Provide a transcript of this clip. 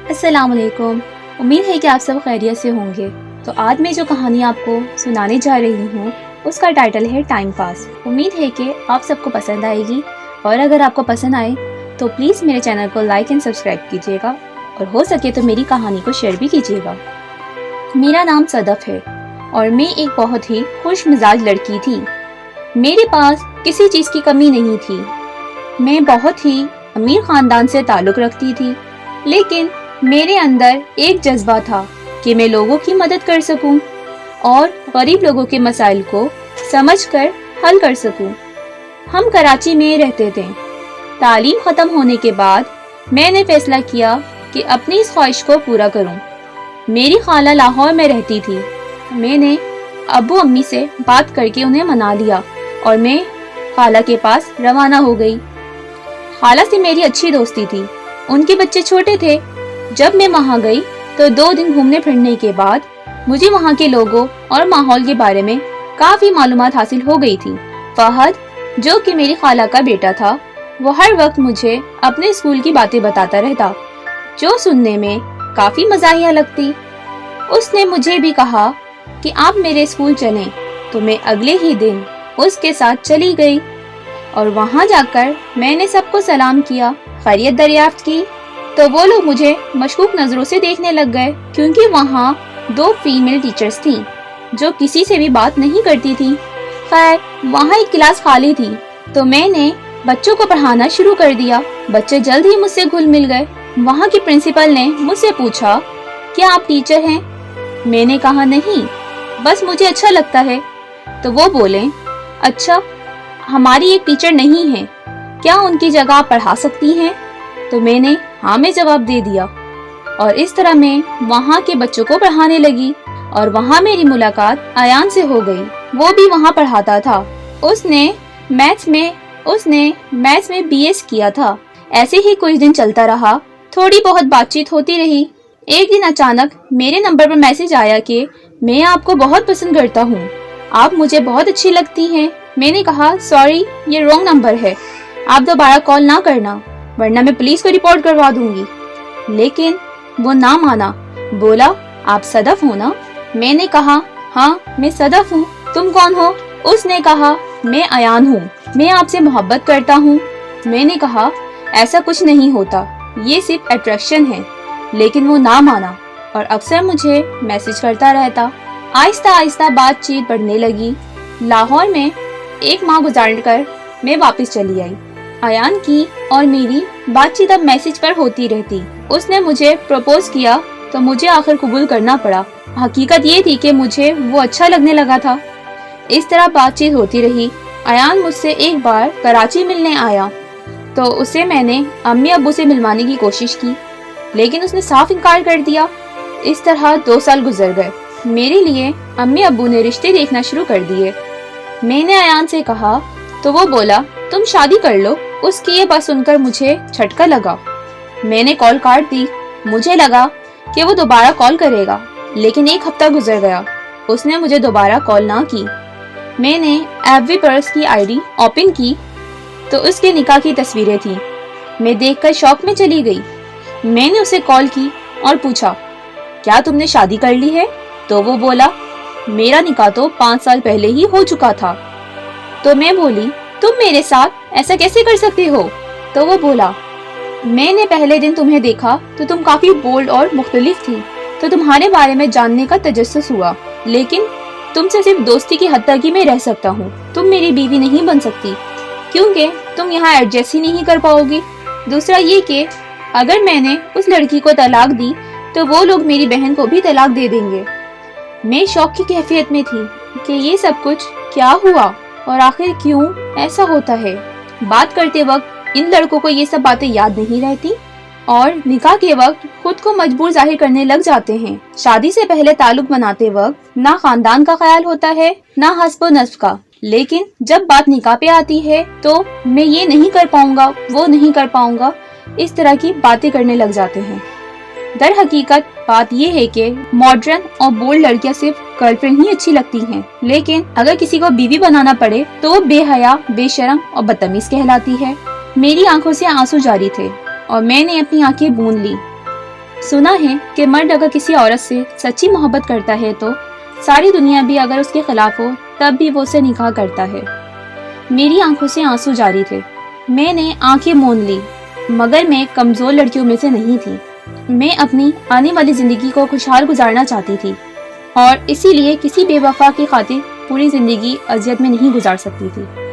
अस्सलाम वालेकुम। उम्मीद है कि आप सब खैरियत से होंगे। तो आज मैं जो कहानी आपको सुनाने जा रही हूँ उसका टाइटल है टाइम पास। उम्मीद है कि आप सबको पसंद आएगी, और अगर आपको पसंद आए तो प्लीज़ मेरे चैनल को लाइक एंड सब्सक्राइब कीजिएगा, और हो सके तो मेरी कहानी को शेयर भी कीजिएगा। मेरा नाम सदफ है और मैं एक बहुत ही खुश मिजाज लड़की थी। मेरे पास किसी चीज़ की कमी नहीं थी। मैं बहुत ही अमीर ख़ानदान से ताल्लुक़ रखती थी, लेकिन मेरे अंदर एक जज्बा था कि मैं लोगों की मदद कर सकूं और गरीब लोगों के मसाइल को समझकर हल कर सकूं। हम कराची में रहते थे। तालीम ख़त्म होने के बाद मैंने फैसला किया कि अपनी इस ख्वाहिश को पूरा करूं। मेरी खाला लाहौर में रहती थी। मैंने अब्बू अम्मी से बात करके उन्हें मना लिया और मैं खाला के पास रवाना हो गई। खाला से मेरी अच्छी दोस्ती थी। उनके बच्चे छोटे थे। जब मैं वहाँ गई तो 2 दिन घूमने फिरने के बाद मुझे वहाँ के लोगों और माहौल के बारे में काफ़ी मालूमात हासिल हो गई थी। फहद, जो कि मेरी खाला का बेटा था, वो हर वक्त मुझे अपने स्कूल की बातें बताता रहता, जो सुनने में काफ़ी मज़ाहिया लगती। उसने मुझे भी कहा कि आप मेरे स्कूल चलें, तो मैं अगले ही दिन उसके साथ चली गई और वहाँ जाकर मैंने सबको सलाम किया, खैरियत दरियाफ्त की। तो वो लोग मुझे मशकूक नज़रों से देखने लग गए, क्योंकि वहाँ 2 फीमेल टीचर्स थीं जो किसी से भी बात नहीं करती थी। खैर, वहाँ एक क्लास खाली थी, तो मैंने बच्चों को पढ़ाना शुरू कर दिया। बच्चे जल्द ही मुझसे घुल मिल गए। वहाँ की प्रिंसिपल ने मुझसे पूछा, क्या आप टीचर हैं? मैंने कहा नहीं, बस मुझे अच्छा लगता है। तो वो बोले, अच्छा, हमारी एक टीचर नहीं है, क्या उनकी जगह आप पढ़ा सकती हैं? तो मैंने हाँ में जवाब दे दिया, और इस तरह मैं वहाँ के बच्चों को पढ़ाने लगी। और वहाँ मेरी मुलाकात आयान से हो गई। वो भी वहाँ पढ़ाता था। उसने मैथ्स में बीएस किया था। ऐसे ही कुछ दिन चलता रहा, थोड़ी बहुत बातचीत होती रही। एक दिन अचानक मेरे नंबर पर मैसेज आया कि मैं आपको बहुत पसंद करता हूँ, आप मुझे बहुत अच्छी लगती हैं। मैंने कहा, सॉरी, ये रॉन्ग नंबर है, आप दोबारा कॉल ना करना, वरना मैं पुलिस को रिपोर्ट करवा दूंगी। लेकिन वो ना माना। बोला, आप सदफ हो ना? मैंने कहा, हाँ, मैं सदफ हूँ। तुम कौन हो? उसने कहा, मैं अयान हूँ, मैं आपसे मोहब्बत करता हूँ। मैंने कहा, ऐसा कुछ नहीं होता, ये सिर्फ अट्रैक्शन है। लेकिन वो ना माना और अक्सर मुझे मैसेज करता रहता। आहिस्ता आहिस्ता बातचीत बढ़ने लगी। लाहौर में 1 माह गुजार कर मैं वापस चली आई। अयान की और मेरी बातचीत अब मैसेज पर होती रहती। उसने मुझे प्रपोज किया तो मुझे आखिर कबूल करना पड़ा। हकीकत ये थी कि मुझे वो अच्छा लगने लगा था। इस तरह बातचीत होती रही। अयान मुझसे एक बार कराची मिलने आया, तो उसे मैंने अम्मी अब्बू से मिलवाने की कोशिश की, लेकिन उसने साफ इनकार कर दिया। इस तरह 2 साल गुजर गए। मेरे लिए अम्मी अब्बू ने रिश्ते देखना शुरू कर दिए। मैंने अयान से कहा तो वो बोला, तुम शादी कर लो। उसकी ये बात सुनकर मुझे झटका लगा। मैंने कॉल काट दी। मुझे लगा कि वो दोबारा कॉल करेगा, लेकिन 1 हफ्ता गुजर गया, उसने मुझे दोबारा कॉल ना की। मैंने एफबी पर उसकी आईडी ओपन की तो उसके निकाह की तस्वीरें थी। मैं देखकर शौक में चली गई। मैंने उसे कॉल की और पूछा, क्या तुमने शादी कर ली है? तो वो बोला, मेरा निकाह तो 5 साल पहले ही हो चुका था। तो मैं बोली, तुम मेरे साथ ऐसा कैसे कर सकते हो? तो वो बोला, मैंने पहले दिन तुम्हें देखा तो तुम काफी बोल्ड और मुख्तलिफ थी, तो तुम्हारे बारे में जानने का तजस्सुस हुआ, लेकिन तुमसे सिर्फ दोस्ती की हद तक ही मैं रह सकता हूँ। तुम मेरी बीवी नहीं बन सकती, क्योंकि तुम यहाँ एडजस्ट ही नहीं कर पाओगी। दूसरा ये कि अगर मैंने उस लड़की को तलाक दी तो वो लोग मेरी बहन को भी तलाक दे देंगे। मैं शौक की कैफियत में थी कि ये सब कुछ क्या हुआ और आखिर क्यों ऐसा होता है। बात करते वक्त इन लड़कों को ये सब बातें याद नहीं रहती और निकाह के वक्त खुद को मजबूर जाहिर करने लग जाते हैं। शादी से पहले ताल्लुक बनाते वक्त ना खानदान का ख्याल होता है, ना हस्ब नस्ब का, लेकिन जब बात निकाह पे आती है तो मैं ये नहीं कर पाऊंगा, वो नहीं कर पाऊंगा, इस तरह की बातें करने लग जाते हैं। दर हकीकत बात ये है कि मॉडर्न और बोल्ड लड़कियां सिर्फ गर्लफ्रेंड ही अच्छी लगती हैं, लेकिन अगर किसी को बीवी बनाना पड़े तो वो बेहया, बेशरम और बदतमीज कहलाती है। मेरी आंखों से आंसू जारी थे और मैंने अपनी आंखें बूंद ली। سنا ہے کہ مرد اگر کسی عورت سے سچی محبت کرتا ہے تو ساری دنیا بھی اگر اس کے خلاف ہو تب بھی وہ اسے نکاح کرتا ہے۔ میری آنکھوں سے آنسو جاری تھے۔ میں نے آنکھیں موند لی، مگر میں کمزور لڑکیوں میں سے نہیں تھی۔ میں اپنی آنے والی زندگی کو خوشحال گزارنا چاہتی تھی اور اسی لیے کسی بے وفا کی خاطر پوری زندگی اذیت میں نہیں گزار سکتی تھی۔